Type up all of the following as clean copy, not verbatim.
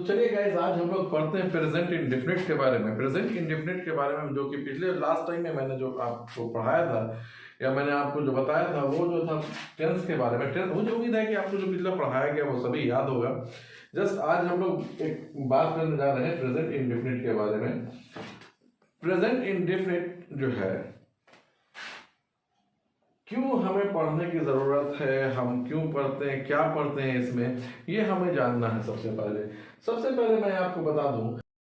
तो चलिए गाइस, आज हम लोग पढ़ते हैं प्रेजेंट इंडेफिनिट के बारे में। प्रेजेंट इंडेफिनिट के बारे में जो कि पिछले लास्ट टाइम में मैंने जो आपको पढ़ाया था या मैंने आपको जो बताया था वो जो था टेंस के बारे में। टेंस, मुझे उम्मीद है कि आपको जो पिछला पढ़ाया गया वो सभी याद होगा। जस्ट आज हम लोग एक बात करने जा रहे हैं प्रेजेंट इंडेफिनिट के बारे में। प्रेजेंट इंडेफिनिट जो है, क्यों हमें पढ़ने की ज़रूरत है, हम क्यों पढ़ते हैं, क्या पढ़ते हैं इसमें, ये हमें जानना है। सबसे पहले मैं आपको बता दूं,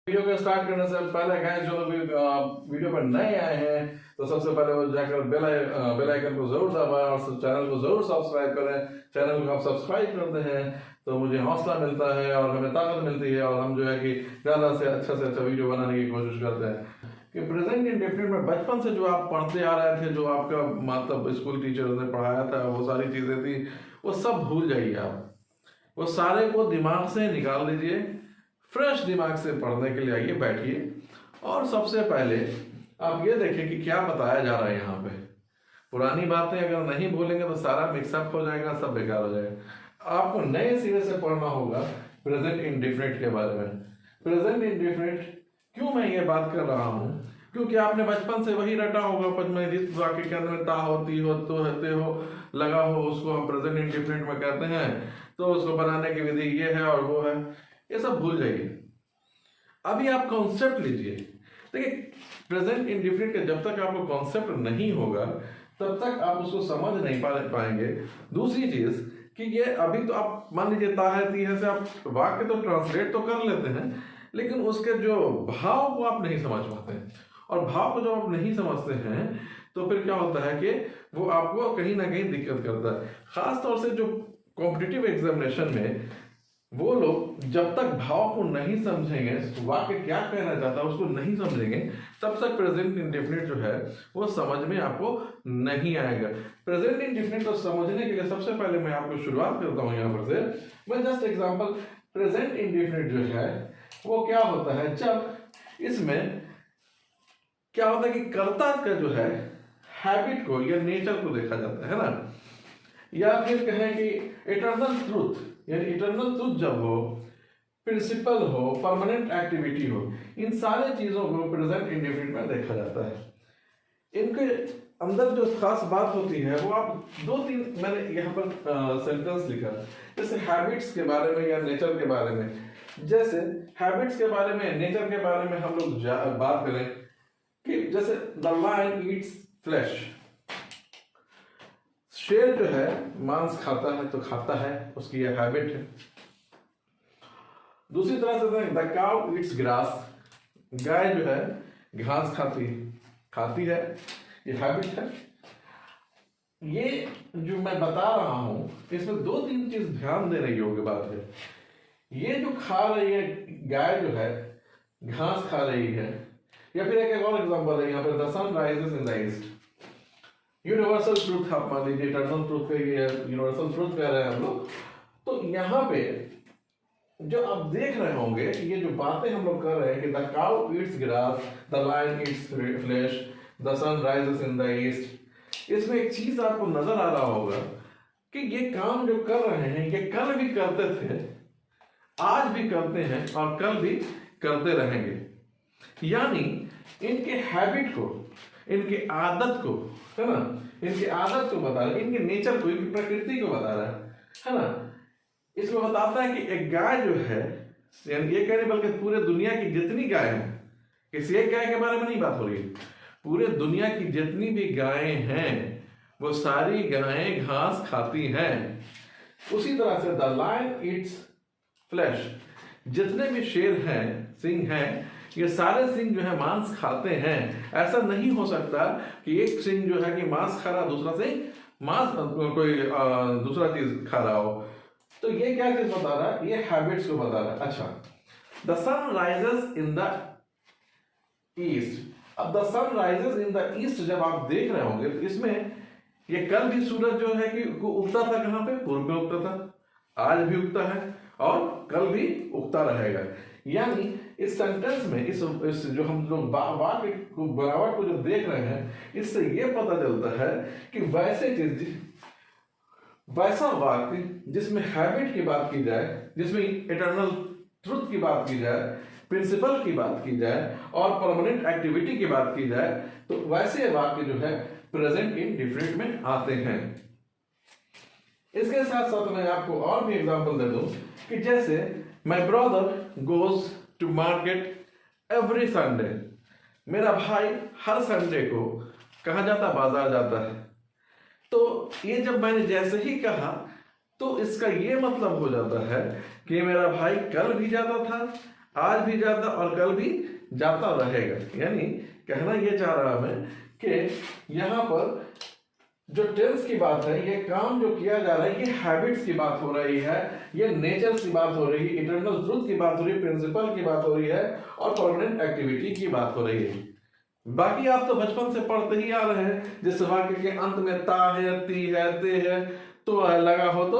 वीडियो को स्टार्ट करने से पहले गाइस जो लोग वीडियो पर नए आए हैं तो सबसे पहले वो जाकर बेल आइकन को जरूर दबाएं और चैनल को जरूर सब्सक्राइब करें। चैनल को आप सब्सक्राइब करते हैं तो मुझे हौसला मिलता है और हमें ताकत मिलती है और हम जो है कि ज़्यादा से अच्छा वीडियो बनाने की कोशिश करते हैं। कि प्रेजेंट इंडेफिनिट में बचपन से जो आप पढ़ते आ रहे थे, जो आपका मतलब स्कूल टीचर ने पढ़ाया था, वो सारी चीज़ें थी, वो सब भूल जाइए। आप वो सारे को दिमाग से निकाल दीजिए, फ्रेश दिमाग से पढ़ने के लिए आइए, बैठिए और सबसे पहले आप ये देखें कि क्या बताया जा रहा है यहाँ पे। पुरानी बातें अगर नहीं भूलेंगे तो सारा मिक्सअप हो जाएगा, सब बेकार हो जाएगा। आपको नए सिरे से पढ़ना होगा प्रेजेंट इंडेफिनिट के बारे में। प्रेजेंट इंडेफिनिट क्यों मैं ये बात कर रहा हूँ, क्योंकि आपने बचपन से वही रटा होगा। पद्म जिस वाक्य के अंदर में ता होती हो तो हते हो लगा हो, उसको हम प्रेजेंट इंडेफिनिट में कहते हैं। तो उसको बनाने की विधि ये है और वो है, ये सब भूल जाइए। अभी आप कॉन्सेप्ट लीजिए। देखिए, प्रेजेंट इंडेफिनिट का जब तक आपको कॉन्सेप्ट नहीं होगा तब तक आप उसको समझ नहीं पाएंगे। दूसरी चीज कि ये अभी तो आप मान लीजिए ता है ती है से आप वाक्य तो ट्रांसलेट तो कर लेते हैं, लेकिन उसके जो भाव को आप नहीं समझ पाते हैं। और भाव को जब आप नहीं समझते हैं तो फिर क्या होता है कि वो आपको कहीं ना कहीं दिक्कत करता है। खास तौर से जो कॉम्पिटिटिव एग्जामिनेशन में वो लोग जब तक भाव को नहीं समझेंगे, वाक्य क्या कहना चाहता है उसको नहीं समझेंगे, तब तक प्रेजेंट इंडेफिनिट जो है वो समझ में आपको नहीं आएगा। प्रेजेंट इंडेफिनिट को समझने के लिए सबसे पहले मैं आपको शुरुआत करता हूँ यहाँ पर से। मैं जस्ट एग्जांपल, प्रेजेंट इंडेफिनिट जो है वो क्या होता है, जब इसमें क्या होता है कि कर्ता का जो है हैबिट को या नेचर को देखा जाता है ना, या फिर कहें कि इटर्नल ट्रूथ, यानी इटर्नल ट्रूथ जब हो, प्रिंसिपल हो, परमानेंट एक्टिविटी हो, इन सारे चीजों को प्रेजेंट इंडेफिनिट में देखा जाता है। इनके अंदर जो खास बात होती है वो आप दो तीन मैंने यहाँ पर सेंटेंस लिखा, जैसे हैबिट्स के बारे में या नेचर के बारे में। जैसे हैबिट्स के बारे में, नेचर के बारे में हम लोग बात करें कि जैसे द लायन ईट्स फ्लैश, शेर जो है मांस खाता है तो खाता है, उसकी यह हैबिट है। दूसरी तरह से द काउ ईट्स ग्रास, गाय जो है घास खाती है, ये हैबिट है। ये जो मैं बता रहा हूं इसमें दो तीन चीज ध्यान देने योग्य बात है। ये जो खा रही है गाय जो है घास खा रही है, या फिर एक और एग्जांपल है यहाँ पर, the sun rises in the east, universal truth आप मान लीजिए, इटर्नल ट्रूथ का ये यूनिवर्सल ट्रूथ कह रहे हैं हम लोग। तो यहाँ पे जो आप देख रहे होंगे ये जो बातें हम लोग कर रहे हैं कि the cow eats grass, the lion eats flesh, the sun rises in the east, इसमें एक चीज आपको नजर आ रहा होगा कि ये काम जो कर रहे हैं ये कल भी करते थे, आज भी करते हैं और कल भी करते रहेंगे। यानी इनके हैबिट को, इनके आदत को, है ना, इनकी आदत को बता रहा है, इनके नेचर को, इनकी प्रकृति को बता रहा है ना। इसमें बताता है कि एक गाय जो है, यानी ये कह रहे बल्कि पूरे दुनिया की जितनी गाय हैं, किसी एक गाय के बारे में नहीं बात हो रही, पूरे दुनिया की जितनी भी गायें हैं वो सारी गायें घास खाती हैं। उसी तरह से द लायन ईट्स फ्लैश, जितने भी शेर हैं, सिंह हैं, ये सारे सिंह जो है मांस खाते हैं। ऐसा नहीं हो सकता कि एक सिंह जो है कि मांस खा रहा, दूसरा सिंह मांस कोई दूसरा चीज खा रहा हो। तो ये क्या चीज बता रहा है, ये हैबिट्स को बता रहा है। अच्छा, the sun rises in the east, अब the sun rises in the east जब आप देख रहे होंगे तो इसमें ये कल भी सूरज जो है कि उगता था, कहाँ पे, पूर्व में उगता था, आज भी उगता है और कल भी उगता रहेगा। यानी इस सेंटेंस में इस जो हम लोग वाक्य को बनावट को जो देख रहे हैं, इससे ये पता चलता है कि वैसा वाक्य जिसमें हैबिट की बात की जाए, जिसमें इटर्नल ट्रुथ की बात की जाए, प्रिंसिपल की बात की जाए और परमानेंट एक्टिविटी की बात की जाए तो वैसे वाक्य जो है प्रेजेंट इंडेफिनिट में आते हैं। इसके साथ साथ मैं आपको और भी एग्जांपल दे दूं कि जैसे my brother goes to market every Sunday, मेरा भाई हर संडे को कहा जाता, बाजार जाता है। तो ये जब मैंने जैसे ही कहा तो इसका ये मतलब हो जाता है कि मेरा भाई कल भी जाता था, आज भी जाता और कल भी जाता रहेगा। यानी कहना ये चाह रहा मैं कि यहाँ पर जो टेंस की बात है, ये काम जो किया जा रहा है, ये हैबिट्स की बात हो रही है, ये नेचर्स की बात हो रही है, इटर्नल ट्रुथ की बात हो रही है, प्रिंसिपल की बात हो रही है और परमानेंट एक्टिविटी की बात हो रही है। बाकी आप तो बचपन से पढ़ते ही आ रहे हैं, जिस वाक्य के अंत में ता है, ती है, ते है, तो लगा हो तो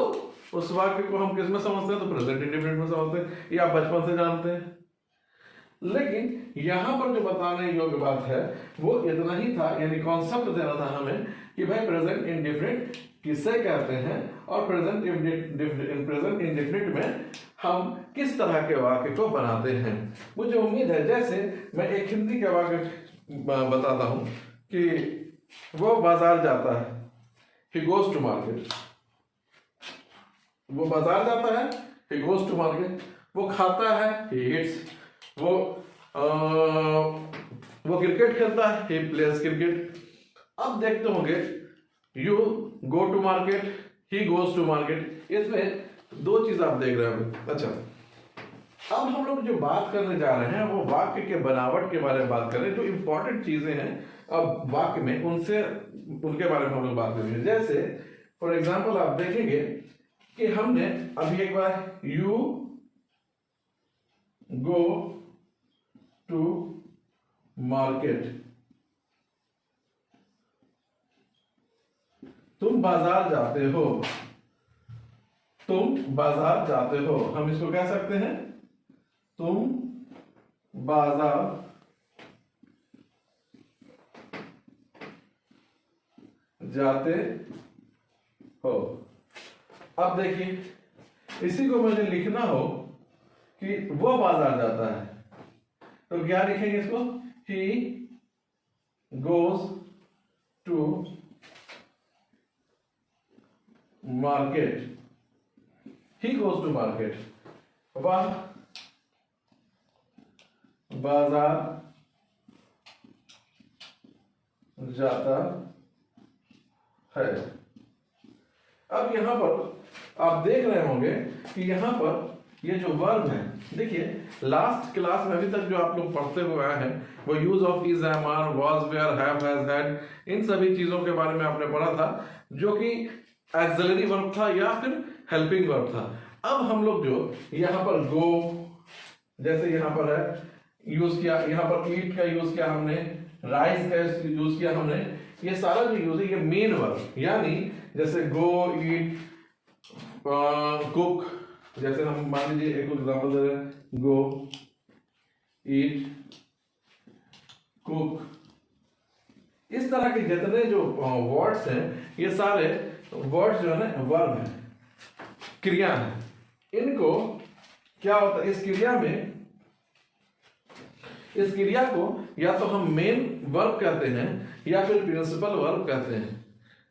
उस वाक्य को हम किस में समझते हैं, तो प्रेजेंट इंडेफिनिट में समझते हैं। ये आप बचपन से जानते हैं। लेकिन यहां पर जो बताने योग्य बात है वो इतना ही था, यानी कॉन्सेप्ट देना था हमें कि भाई प्रेजेंट इंडेफिनिट किसे कहते हैं और प्रेजेंट इंडेफिनिट में हम किस तरह के वाक्य को बनाते हैं। मुझे उम्मीद है, जैसे मैं एक हिंदी का वाक्य बताता हूं कि वो बाजार जाता है, he goes to market, वो बाजार जाता है, he goes to market, वो खाता है, he eats, वो क्रिकेट खेलता है, he plays क्रिकेट। अब देखते होंगे you go to market, he goes to market, इसमें दो चीज आप देख रहे हैं। अच्छा, अब हम लोग जो बात करने जा रहे हैं वो वाक्य के बनावट के बारे में बात कर रहे हैं। जो इंपॉर्टेंट चीजें हैं अब वाक्य में उनके बारे में हम लोग बात करेंगे। जैसे फॉर एग्जाम्पल आप देखेंगे कि हमने अभी एक बार यू गो टू मार्केट, तुम बाजार जाते हो, तुम बाजार जाते हो, हम इसको कह सकते हैं तुम बाजार जाते हो। अब देखिए इसी को मुझे लिखना हो कि वो बाजार जाता है तो क्या लिखेंगे इसको, he goes to market, he goes to market, वह बाजार जाता है। अब यहां पर आप देख रहे होंगे कि यहां पर ये जो वर्ब है, देखिए लास्ट क्लास में अभी तक जो आप लोग पढ़ते हुए आए हैं वो use of is, am, are, was, were, have, has, had, इन सभी चीजों के बारे में आपने पढ़ा था जो कि एक्सिलरी वर्ब था या फिर हेल्पिंग वर्ब था। अब हम लोग जो यहाँ पर गो, जैसे यहाँ पर है यूज किया, यहाँ पर ईट का यूज किया हमने, राइस का यूज किया हमने, ये सारा जो यूज है ये मेन वर्ब, यानी जैसे गो, ईट, कुक, जैसे हम मान लीजिए एक एग्जांपल दे रहे हैं, गो, ईट, कुक, इस तरह के जितने जो वर्ड्स हैं ये सारे वर्ड्स जो है ना वर्ब है, क्रिया है। इनको क्या होता है, इस क्रिया को या तो हम मेन वर्ब कहते हैं या फिर प्रिंसिपल वर्ब कहते हैं।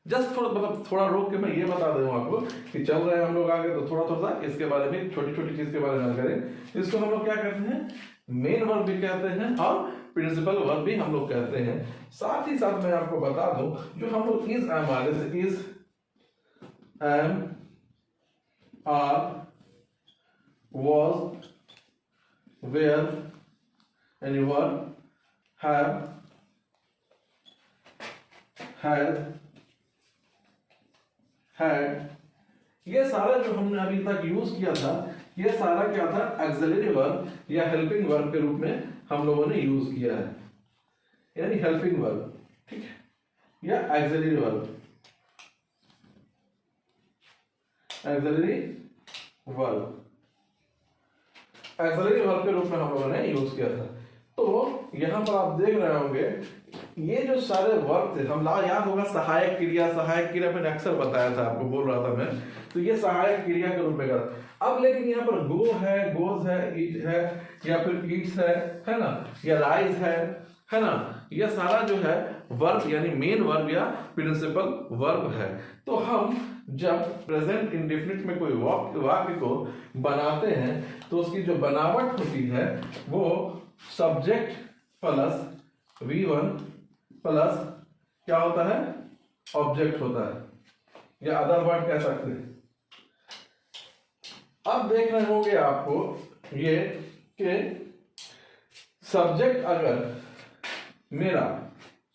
जस्ट मतलब थोड़ा रोक के मैं ये बता दूं आपको कि चल रहे हैं हम लोग आगे, तो थोड़ा थोड़ा सा इसके बारे में, छोटी छोटी चीज के बारे में करें। इसको हम लोग क्या कहते हैं, मेन वर्ब भी कहते हैं और प्रिंसिपल वर्ब भी हम लोग कहते हैं। साथ ही साथ मैं आपको बता दूं जो हम लोग इज, एम, आर, जैसे is, am, are, was, where, anyone, have, had, ये सारा जो हमने अभी तक यूज किया था ये सारा क्या था, एक्सिलरी वर्ब या हेल्पिंग वर्ब के रूप में हम लोगों ने यूज किया है, यानी हेल्पिंग वर्ब, ठीक है, या axillary verb, axillary verb, axillary verb के रूप में हम लोगों ने यूज किया था। तो यहां पर आप देख रहे होंगे ये जो सारे वर्ब थे, हम याद होगा सहायक क्रिया मैंने अक्सर बताया था आपको, बोल रहा था मैं, तो ये सहायक क्रिया के रूप में कर। अब लेकिन यहाँ पर गो है, गोज है, ईट है, या फिर ईट्स है ना, या राइज है ना, यह सारा जो है वर्ब यानी मेन वर्ब या प्रिंसिपल वर्ब है। तो हम जब प्रेजेंट इंडेफिनिट में कोई वाक्य को बनाते हैं तो उसकी जो बनावट होती है वो सब्जेक्ट प्लस V1 प्लस क्या होता है, ऑब्जेक्ट होता है, या अदर वर्ड कह सकते हैं। अब देख रहे होंगे आपको ये कि सब्जेक्ट अगर मेरा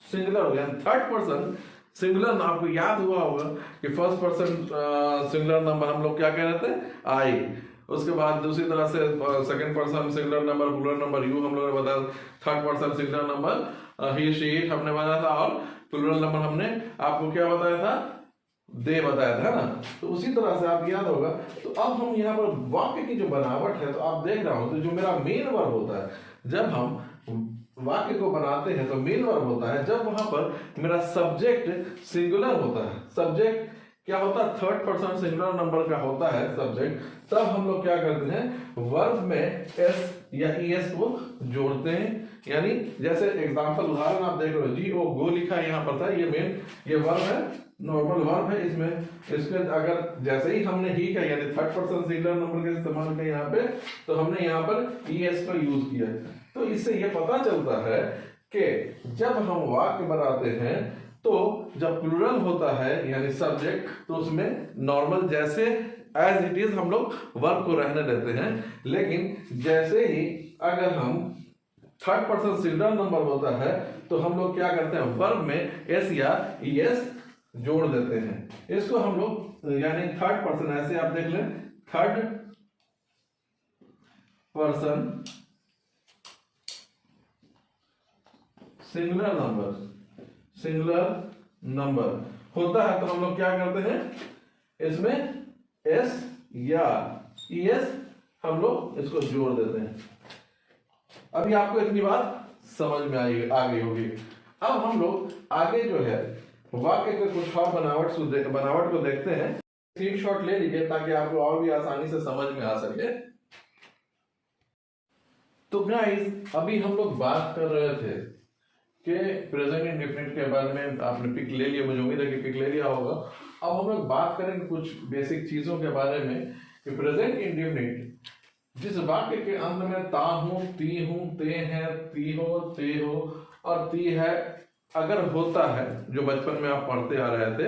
सिंगुलर हो गया, थर्ड पर्सन सिंगुलर, आपको याद हुआ होगा कि फर्स्ट पर्सन सिंगुलर नंबर हम लोग क्या कह रहे थे, आई। उसके बाद दूसरी तरह से second person singular number plural number you हम लोगों ने बताया, third person singular number he she it हमने बताया था, और प्लूरल नंबर हमने आपको क्या बताया था, दे बताया था ना। तो उसी तरह से आप याद होगा। तो अब हम यहाँ पर वाक्य की जो बनावट है, तो आप देख रहे हो, तो जो मेरा मेन वर्ब होता है, जब हम वाक्य को बनाते हैं तो मेन वर्ब होता है जब वहां पर मेरा सब्जेक्ट सिंगुलर होता है। सब्जेक्ट क्या होता है, थर्ड पर्सन सिंगुलर नंबर का होता है सब्जेक्ट। तब हम लोग क्या करते हैं, वर्ब में एस या ईएस को जोड़ते हैं। यानी जैसे एग्जांपल उदाहरण आप देख रहे हो, जी ओ गो लिखा है यहाँ पर था, ये मेन ये वर्ब है, नॉर्मल वर्ब है। इसके अगर जैसे ही हमने ही का यानी थर्ड पर्सन सिंगुलर नंबर का इस्तेमाल किया यहाँ पे, तो हमने यहाँ पर ईएस का यूज किया। तो इससे ये पता चलता है कि जब हम वाक्य बनाते हैं तो जब प्लूरल होता है यानी सब्जेक्ट, तो उसमें नॉर्मल जैसे एज इट इज हम लोग वर्ब को रहने देते हैं। लेकिन जैसे ही अगर हम थर्ड पर्सन सिंगुलर नंबर होता है तो हम लोग क्या करते हैं, वर्ब में एस या ईएस जोड़ देते हैं। इसको हम लोग यानी थर्ड पर्सन, ऐसे आप देख लें, थर्ड पर्सन सिंगुलर नंबर होता है तो हम लोग क्या करते हैं, इसमें एस या ईएस हम लोग इसको जोड़ देते हैं। अभी आपको इतनी बात समझ में आ गई होगी। अब हम लोग आगे जो है वाक्य के कुछ और बनावट को देखते हैं। स्क्रीनशॉट ले लीजिए ताकि आपको और भी आसानी से समझ में आ सके। तो गाइस अभी हम लोग बात कर रहे थे कि प्रेजेंट इंडेफिनिट के बारे में, आपने पिक ले लिया, मुझे उम्मीद है कि पिक ले लिया होगा। अब हम लोग बात करेंगे कुछ बेसिक चीजों के बारे में कि प्रेजेंट इंडेफिनिट जिस वाक्य के अंत में ता हूं, ती हूं, ते हैं, ती हो, ते हो और ती है अगर होता है, जो बचपन में आप पढ़ते आ रहे थे,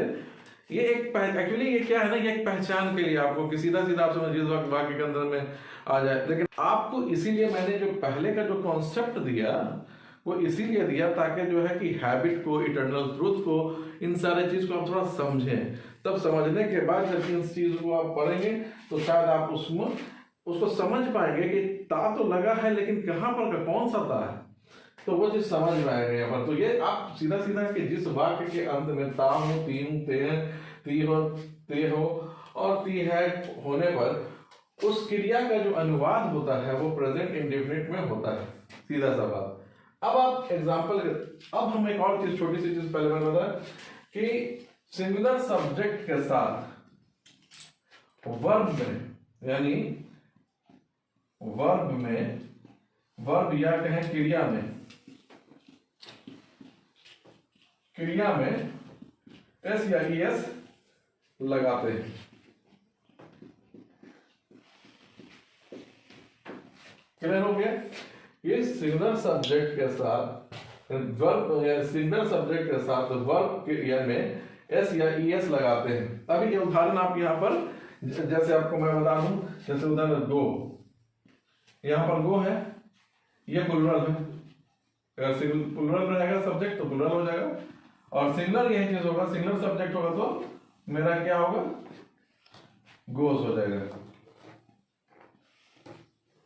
ये एक एक्चुअली ये क्या है ना, ये एक पहचान के लिए आपको कि सीधा आप समझ जिस वक्त वाक्य के अंदर में आ जाए। लेकिन आपको इसीलिए मैंने जो पहले का जो कॉन्सेप्ट दिया वो इसीलिए दिया ताकि जो है कि हैबिट को, इटर्नल ट्रूथ को, इन सारे चीज को आप थोड़ा समझें। तब समझने के बाद जब इन चीज को आप पढ़ेंगे तो शायद आप उसको समझ पाएंगे कि ता तो लगा है लेकिन कहां पर का कौन सा ता है, तो वो चीज समझ में आएगा यहाँ पर। तो ये आप सीधा कि जिस वाक्य के अंत में ता हूं, ती हूं, ते हैं, ती हो, ते हो और ती है होने पर उस क्रिया का जो अनुवाद होता है वो प्रेजेंट इंडेफिनिट में होता है। सीधा सा बात। अब आप एग्जाम्पल, अब हम एक और चीज, छोटी सी चीज पहले मैंने बताया कि सिंगुलर सब्जेक्ट के साथ वर्ब में, यानी वर्ब या कहें क्रिया में एस या ईएस लगाते हैं। क्लियर हो गया? ये सिंगुलर सब्जेक्ट के साथ वर्ब या सिंगुलर सब्जेक्ट के साथ वर्ब क्रिया में एस या ईएस लगाते हैं। अभी ये उदाहरण आप यहाँ पर जैसे आपको मैं बता दूं, जैसे उदाहरण गो, यहाँ पर गो है, ये प्लुरल है। अगर प्लुरल रहेगा सब्जेक्ट तो प्लुरल हो जाएगा, और सिंगुलर यही चीज होगा, सिंगुलर सब्जेक्ट होगा तो मेरा क्या होगा, गोज हो जाएगा,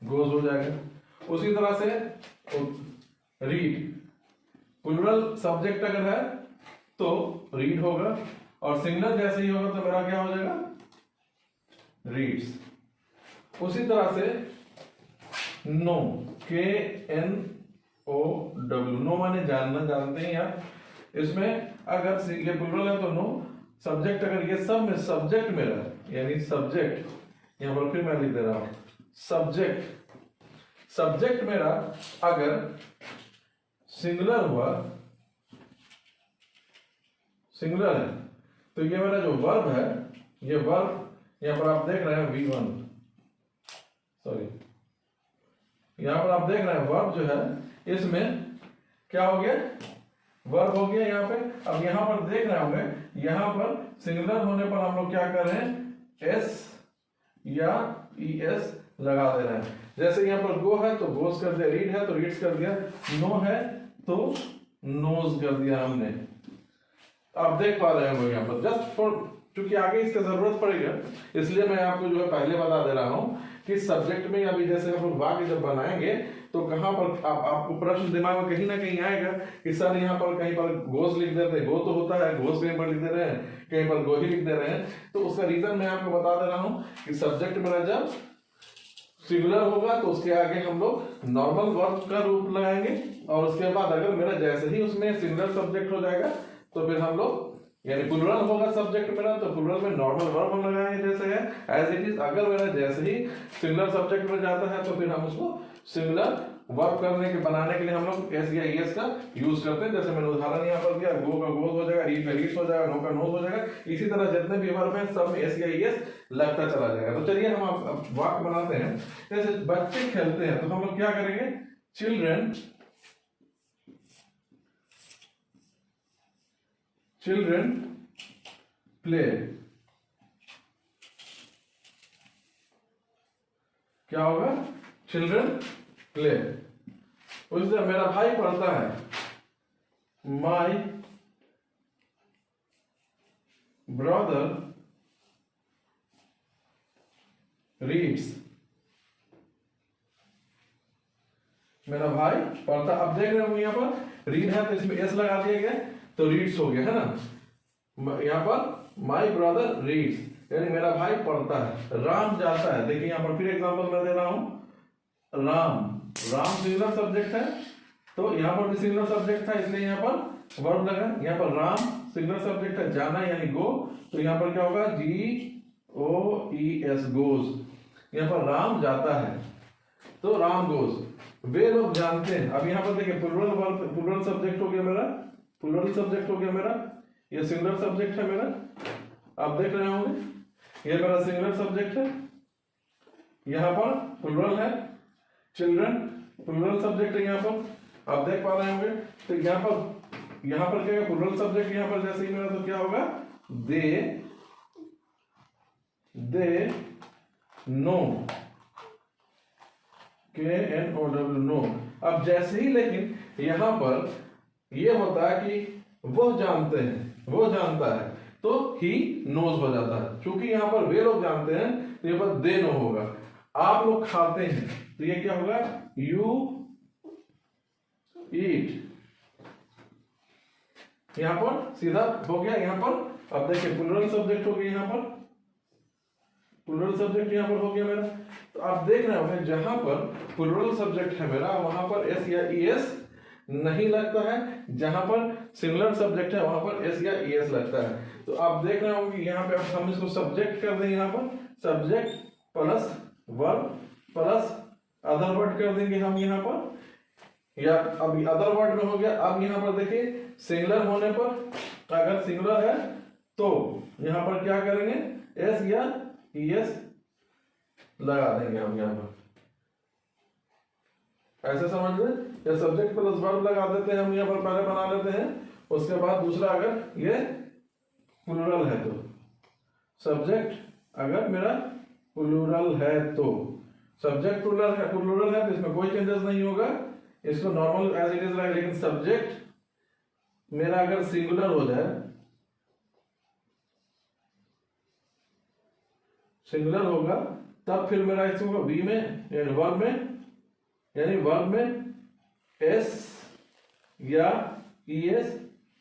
गोज हो जाएगा। उसी तरह से रीड, प्लुरल सब्जेक्ट अगर है तो रीड होगा, और सिंगुलर जैसे ही होगा तो मेरा क्या हो जाएगा, रीड्स। उसी तरह से नो, KNO नो माने जानना, जानते हैं आप। इसमें अगर ये प्लूरल है तो नो, सब्जेक्ट अगर ये सब में सब्जेक्ट मेरा यानी सब्जेक्ट, यहां पर फिर मैं लिख दे रहा हूं सब्जेक्ट मेरा अगर सिंगुलर हुआ, सिंगुलर है, तो ये मेरा जो वर्ब है, ये वर्ब यहां पर आप देख रहे हैं V1, सॉरी यहां पर आप देख रहे हैं वर्ब जो है, इसमें क्या हो गया, वर्ब हो गया यहाँ पे। अब यहाँ पर देख रहे होंगे, यहाँ पर सिंगुलर होने पर हम लोग क्या कर रहे हैं, एस या ES लगा दे रहे हैं। जैसे यहाँ पर गो है तो गोस कर दिया, रीड है तो रीड्स कर दिया, नो है तो नोज कर दिया हमने। आप देख पा रहे हो यहाँ पर जस्ट फॉर, क्योंकि आगे इसका जरूरत पड़ेगा, इसलिए मैं आपको जो है पहले बता दे रहा हूँ कि सब्जेक्ट में अभी जैसे हम लोग वाक्य जब बनाएंगे तो कहाँ पर आपको प्रश्न दिमाग में कहीं ना कहीं आएगा कि सर यहाँ पर कहीं पर गोस लिख देते हैं, गो तो होता है, गोस कहीं पर लिख दे रहे हैं, कहीं पर गो ही लिख दे रहे हैं। तो उसका रीजन मैं आपको बता दे रहा हूँ कि सब्जेक्ट मेरा जब सिंगुलर होगा तो उसके आगे हम लोग नॉर्मल वर्ब का रूप लगाएंगे, और उसके बाद अगर मेरा जैसे ही उसमें सिंगुलर सब्जेक्ट हो जाएगा तो फिर हम लोग यानी प्लूरल होगा सब्जेक्ट मेरा, तो प्लूरल में नॉर्मल वर्ब हम लगाएंगे जैसे है एज इट इज। अगर मेरा जैसे ही सिंगुलर सब्जेक्ट में जाता है तो फिर हम उसको सिंगुलर वर्ब करने के बनाने के लिए हम लोग एस या ES का यूज करते हैं। जैसे मैंने उदाहरण यहाँ पर दिया, गो का गोज हो जाएगा, रीड का रीड्स हो जाएगा, नो का नोज हो जाएगा। इसी तरह जितने भी वर्ब हैं सब में एस या ES लगता चला जाएगा। तो चलिए हम अब वाक्य बनाते हैं। जैसे बच्चे खेलते हैं तो हम लोग क्या करेंगे, चिल्ड्रन प्ले, क्या होगा, चिल्ड्रन प्ले। उससे मेरा भाई पढ़ता है, माई ब्रदर रीड्स, मेरा भाई पढ़ता। अब देख रहे हो यहाँ पर रीड है तो इसमें एस लगा दिया गया तो रीड्स हो गया है ना। यहाँ पर माई ब्रदर रीड्स यानी मेरा भाई पढ़ता है। राम जाता है, देखिए यहाँ पर फिर एग्जांपल मैं दे रहा हूं, राम सिंगुलर सब्जेक्ट है तो यहाँ पर भी सिंगुलर सब्जेक्ट था इसलिए यहाँ पर वर्ब लगा। यहाँ पर राम सिंगुलर सब्जेक्ट है, जाना यानी गो, तो यहाँ पर क्या होगा, GOES गोज। यहाँ पर राम जाता है तो राम गोज। वे लोग जानते हैं। अब यहाँ पर देखिए प्लूरल सब्जेक्ट हो गया मेरा, प्लूरल सब्जेक्ट हो गया मेरा, ये सिंगुलर सब्जेक्ट है मेरा। आप देख रहे होंगे ये मेरा सिंगुलर सब्जेक्ट है, यहाँ पर प्लूरल है, चिल्ड्रन प्लूरल सब्जेक्ट है यहाँ पर, आप देख पा रहे होंगे। तो यहाँ पर क्या है, प्लूरल सब्जेक्ट यहाँ पर जैसे ही मेरा, तो क्या होगा, दे नो, KNOW नो। अब जैसे ही, लेकिन यहाँ पर ये होता है कि वो जानते हैं, वो जानता है तो ही नोज हो जाता है। क्योंकि यहाँ पर वे लोग जानते हैं तो यहाँ पर दे नो होगा। आप लोग खाते हैं तो ये क्या होगा, यू ईट। यहाँ पर सीधा हो गया यहाँ पर। अब देखिए प्लूरल सब्जेक्ट हो गया यहाँ पर, प्लूरल सब्जेक्ट यहाँ पर हो गया मेरा। तो आप देख रहे होंगे जहां पर प्लूरल सब्जेक्ट है मेरा वहां पर एस या ES नहीं लगता है, जहां पर सिंगुलर सब्जेक्ट है वहां पर एस या ES लगता है। तो आप देख रहे होंगे यहाँ पे हम इसको सब्जेक्ट कर देंगे, यहाँ पर subject plus verb plus other word कर देंगे हम यहाँ पर, या अभी अदर वर्ड में हो गया। अब यहाँ पर देखिए सिंगुलर होने पर, अगर सिंगुलर है तो यहाँ पर क्या करेंगे, एस या ES लगा देंगे हम यहाँ पर, ऐसे समझ लें। या सब्जेक्ट प्लस वर्ब लगा देते हैं हम यहाँ पर, पहले बना लेते हैं, उसके बाद दूसरा अगर ये प्लूरल है तो, सब्जेक्ट अगर मेरा प्लूरल है तो, सब्जेक्ट प्लूरल है तो इसमें कोई चेंजेस नहीं होगा, इसको नॉर्मल एज इट इज रहेगा। लेकिन सब्जेक्ट मेरा अगर सिंगुलर हो जाए, सिंगुलर होगा तब फिर मेरा इसको बी में यानी वर्ब में एस या ES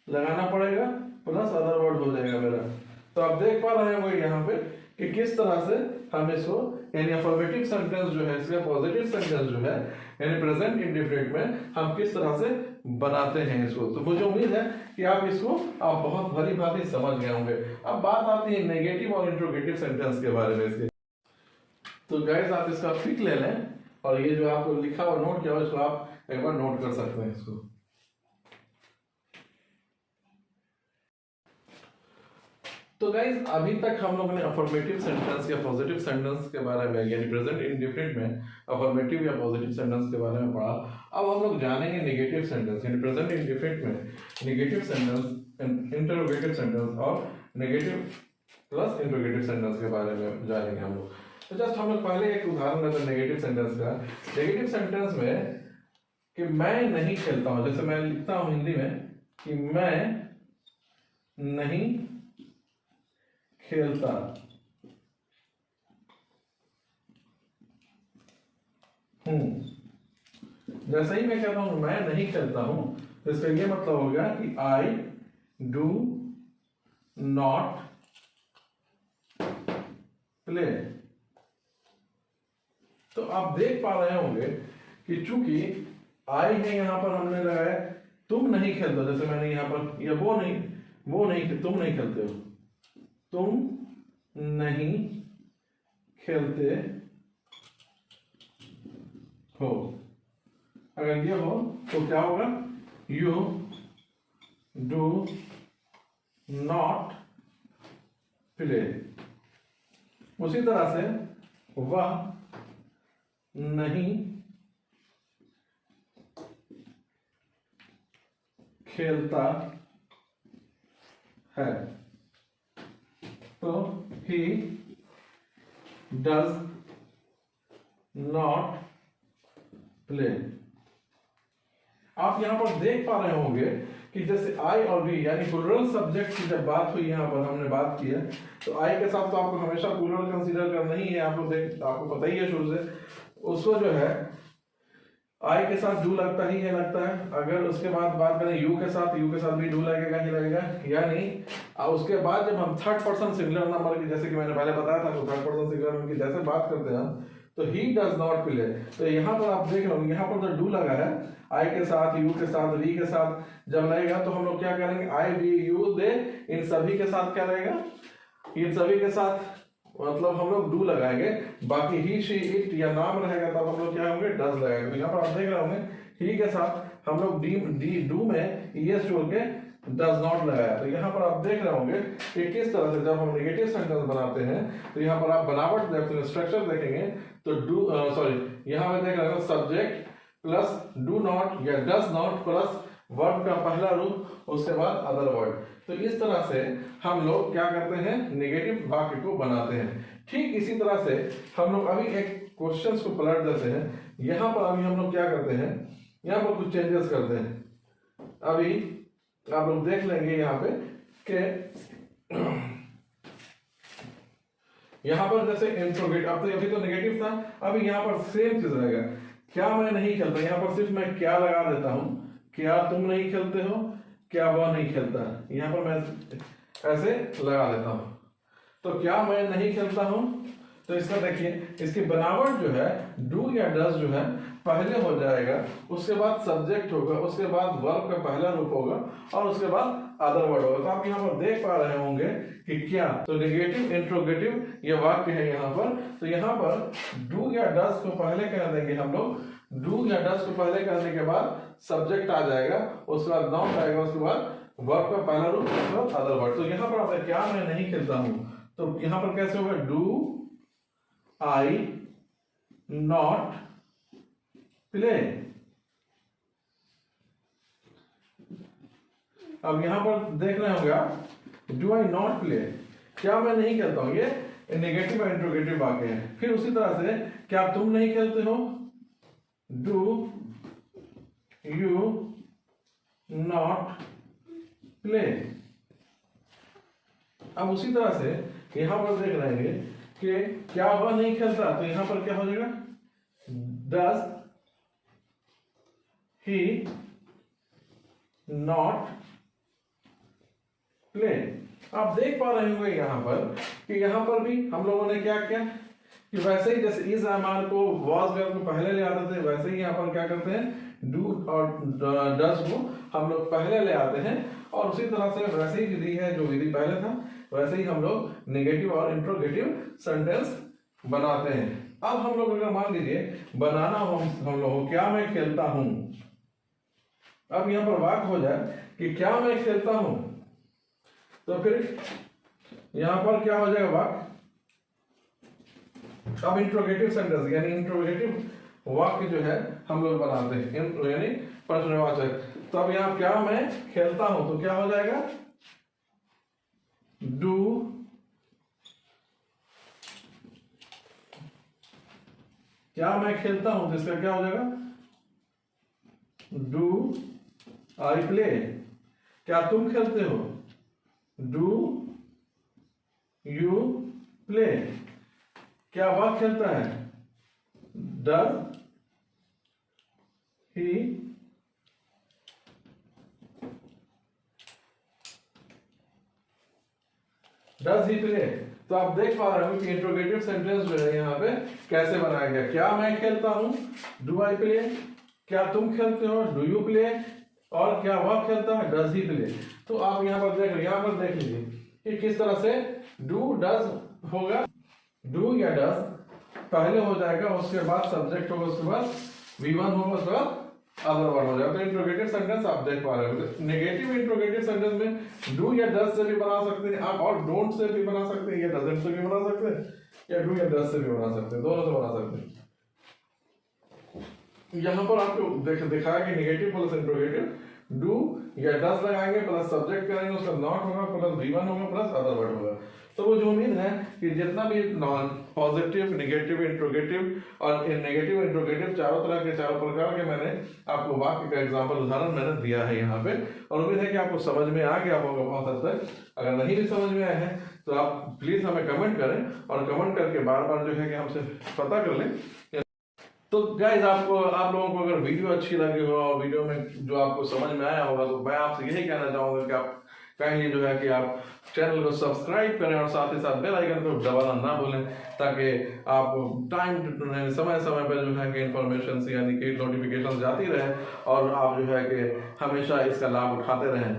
लगाना पड़ेगा प्लस अदर वर्ड हो जाएगा मेरा। तो आप देख पा रहे होंगे यहाँ पे कि किस तरह से हम इसको यानी अफर्मेटिव सेंटेंस जो है, इसका पॉजिटिव सेंटेंस जो है यानी प्रेजेंट इंडेफिनिट में हम किस तरह से बनाते हैं इसको। तो मुझे उम्मीद है कि आप इसको बहुत भली भांति समझ गए होंगे। अब बात आती है नेगेटिव और इंट्रोगेटिव सेंटेंस के बारे में इसके। तो गाइस आप इसका पिक ले लें और ये जो आपको लिखा हुआ नोट किया हुआ इसको आप एक बार नोट कर सकते हैं इसको। तो गाइस अभी तक हम लोगों ने अफर्मेटिव सेंटेंस या पॉजिटिव सेंटेंस के बारे में यानी प्रेजेंट इंडेफिनिट में अफर्मेटिव या पॉजिटिव सेंटेंस के बारे में पढ़ा। अब हम लोग जानेंगे नेगेटिव सेंटेंस यानी प्रेजेंट इंडेफिनिट में नेगेटिव सेंटेंस, इंटरोगेटिव सेंटेंस और नेगेटिव प्लस इंटरोगेटिव सेंटेंस के बारे में जानेंगे हम लोग। तो जस्ट हम लोग पहले एक उदाहरण लेते हैं नेगेटिव सेंटेंस का। नेगेटिव सेंटेंस में कि मैं नहीं खेलता हूं, जैसे मैं लिखता हूं हिंदी में कि मैं नहीं खेलता, जैसे ही मैं कहता हूं मैं नहीं खेलता हूं तो इसका ये मतलब हो गया कि आई डू नॉट प्ले। तो आप देख पा रहे होंगे कि चूंकि आई है यहां पर हमने लगाया तुम नहीं खेलते, जैसे मैंने यहां पर या वो नहीं तुम नहीं खेलते हो, तुम नहीं खेलते हो। अगर ये हो तो क्या होगा, यू डू नॉट प्ले। उसी तरह से वह नहीं खेलता है, तो he does not play। आप यहां पर देख पा रहे होंगे कि जैसे आई और वी यानी प्लूरल सब्जेक्ट की जब बात हुई, यहां पर हमने बात की है तो आई के साथ तो आपको हमेशा प्लूरल कंसीडर करना ही है। आपको पता ही है शुरू से, उसको जो है आई के साथ डू लगता ही है लगता है। अगर उसके बाद बात करें यू के साथ भी डू लगेगा ही लगेगा। यानी उसके बाद जब हम थर्ड पर्सन सिंगुलर नंबर की, जैसे कि मैंने पहले बताया था, तो थर्ड पर्सन सिंगुलर नंबर की जैसे बात करते हैं तो ही डज नॉट प्ले। तो यहाँ पर आप देख रहे हो यहाँ पर तो डू लगा है, आई के साथ, यू के साथ, वी के साथ जब लगेगा तो हम लोग क्या करेंगे, आई वी यू दे इन सभी के साथ क्या रहेगा, इन सभी के साथ मतलब हम लोग डू लगाएंगे। बाकी ही शी इट या नाम रहेगा तब हम लोग क्या होंगे, डज लगाएंगे। तो यहाँ पर आप देख रहे होंगे ही के साथ हम लोग डू में ईएस जोड़ के डज नॉट लगाया। तो यहाँ पर आप देख रहे होंगे कि किस तरह से जब हम नेगेटिव सेंटेंस बनाते हैं तो यहाँ पर आप बनावट देखते हैं, स्ट्रक्चर देखेंगे तो यहाँ पर देख रहे हो सब्जेक्ट प्लस डू नॉट या डज नॉट प्लस वर्ब का पहला रूप उसके बाद अदर वर्ड। तो इस तरह से हम लोग क्या करते हैं, नेगेटिव वाक्य को बनाते हैं। ठीक इसी तरह से हम लोग अभी एक क्वेश्चन को पलट देते हैं। यहाँ पर अभी हम लोग क्या करते हैं, यहाँ पर कुछ चेंजेस करते हैं। अभी आप लोग देख लेंगे यहाँ पे कि यहाँ पर जैसे इंट्रोगेट, अब तो अभी तो नेगेटिव था, अभी यहाँ पर सेम चीज रहेगा। क्या मैं नहीं खेलता, यहाँ पर सिर्फ मैं क्या लगा देता हूं, क्या तुम नहीं खेलते हो, क्या वह नहीं खेलता, यहाँ पर मैं ऐसे लगा देता हूं। तो क्या मैं नहीं खेलता हूं, तो इसका देखिए इसकी बनावट जो है डू या डज जो है पहले हो जाएगा, उसके बाद सब्जेक्ट होगा, उसके बाद वर्ब का पहला रूप होगा और उसके बाद अदर वर्ड होगा। तो आप यहाँ पर देख पा रहे होंगे कि क्या, तो नेगेटिव इंट्रोगेटिव ये वाक्य है यहाँ पर। तो यहाँ पर डू या डज को पहले कह देंगे हम लोग, डू या डज को पहले करने के बाद सब्जेक्ट आ जाएगा, उसके बाद नाउन आएगा, उसके बाद वर्ब का पहला रूप, उसके बाद अदर वर्ड। तो यहाँ पर आप क्या मैं नहीं खेलता हूं, तो यहाँ पर कैसे होगा, डू आई नॉट प्ले। अब यहां पर देख रहे होंगे आप, डू आई नॉट प्ले, क्या मैं नहीं खेलता हूं, ये नेगेटिव और इंट्रोगेटिव वाक्य है। फिर उसी तरह से क्या तुम नहीं खेलते हो, डू यू नॉट प्ले। अब उसी तरह से यहां पर देख रहे हैं कि क्या वह नहीं खेलता, तो यहां पर क्या हो जाएगा, डज ही नॉट प्ले। आप देख पा रहे होंगे यहां पर कि यहां पर भी हम लोगों ने क्या किया, कि वैसे ही जैसे इस एमआर को वॉज वर्ब को पहले ले आते थे, वैसे ही यहाँ पर क्या करते हैं, डू और डज को हम लोग पहले ले आते हैं, और उसी तरह से वैसे ही विधि है जो विधि पहले था, वैसे ही हम लोग नेगेटिव और इंट्रोगेटिव सेंटेंस बनाते हैं। अब हम लोग अगर मान लीजिए बनाना हम लोग क्या मैं खेलता हूं, अब यहाँ पर वाक्य हो जाए कि क्या मैं खेलता हूं, तो फिर यहां पर क्या हो जाएगा वाक्य, अब इंट्रोगेटिव सेंटेंस यानी इंट्रोगेटिव वाक्य जो है हम लोग बनाते हैं, यानी प्रश्नवाचक। तो अब यहाँ क्या मैं खेलता हूं, तो क्या हो जाएगा, डू क्या मैं खेलता हूं, जिसका क्या हो जाएगा, डू आई प्ले। क्या तुम खेलते हो, डू यू प्ले। क्या वह खेलता है, डज ही प्ले। तो आप देख पा रहे हो कि इंट्रोगेटिव सेंटेंस जो है यहाँ पे कैसे बनाया गया। क्या मैं खेलता हूं, डू आई प्ले। क्या तुम खेलते हो, डू यू प्ले। और क्या वह खेलता है, डज ही प्ले। तो आप यहाँ पर देख लीजिए कि किस तरह से डू डज होगा, डू या डज पहले हो जाएगा, उसके बाद सब्जेक्ट होगा, उसके बाद V1 होगा, उसके बाद अदर वर्ड हो जाएगा। तो इंट्रोगेटिव सेंटेंस आप देख पा रहे हो। नेगेटिव इंट्रोगेटिव सेंटेंस में डू या डज से भी बना सकते हैं आप, और डोंट से भी बना सकते हैं, या डजंट से भी बना सकते हैं, या डू या डज से भी बना सकते हैं, दोनों से बना सकते हैं। यहाँ पर आपको दिखाया कि नेगेटिव प्लस इंट्रोगेटिव, डू या डज लगाएंगे प्लस सब्जेक्ट करेंगे, उसका नॉट होगा प्लस V1 होगा प्लस अदर वर्ड होगा। तो मुझे उम्मीद है कि जितना भी नॉन पॉजिटिव, नेगेटिव, इंट्रोगेटिव और नेगेटिव इंट्रोगेटिव चारों प्रकार के मैंने आपको वाक्य का एग्जांपल उदाहरण मैंने दिया है यहाँ पे, और उम्मीद है कि आपको समझ में आ गया होगा बहुत हद तक। अगर नहीं भी समझ में आया है तो आप प्लीज हमें कमेंट करें, और कमेंट करके बार बार जो है कि हमसे पता कर लें। तो गाइज आप लोगों को अगर वीडियो अच्छी लगी हो और वीडियो में जो आपको समझ में आया होगा, तो मैं आपसे यही कहना चाहूंगा कि आप काइंडली जो है कि आप चैनल को सब्सक्राइब करें, और साथ ही साथ बेल आइकन को दबाना ना भूलें, ताकि आप समय पर जो है कि इंफॉर्मेशन यानी कि नोटिफिकेशन जाती रहे, और आप जो है कि हमेशा इसका लाभ उठाते रहें।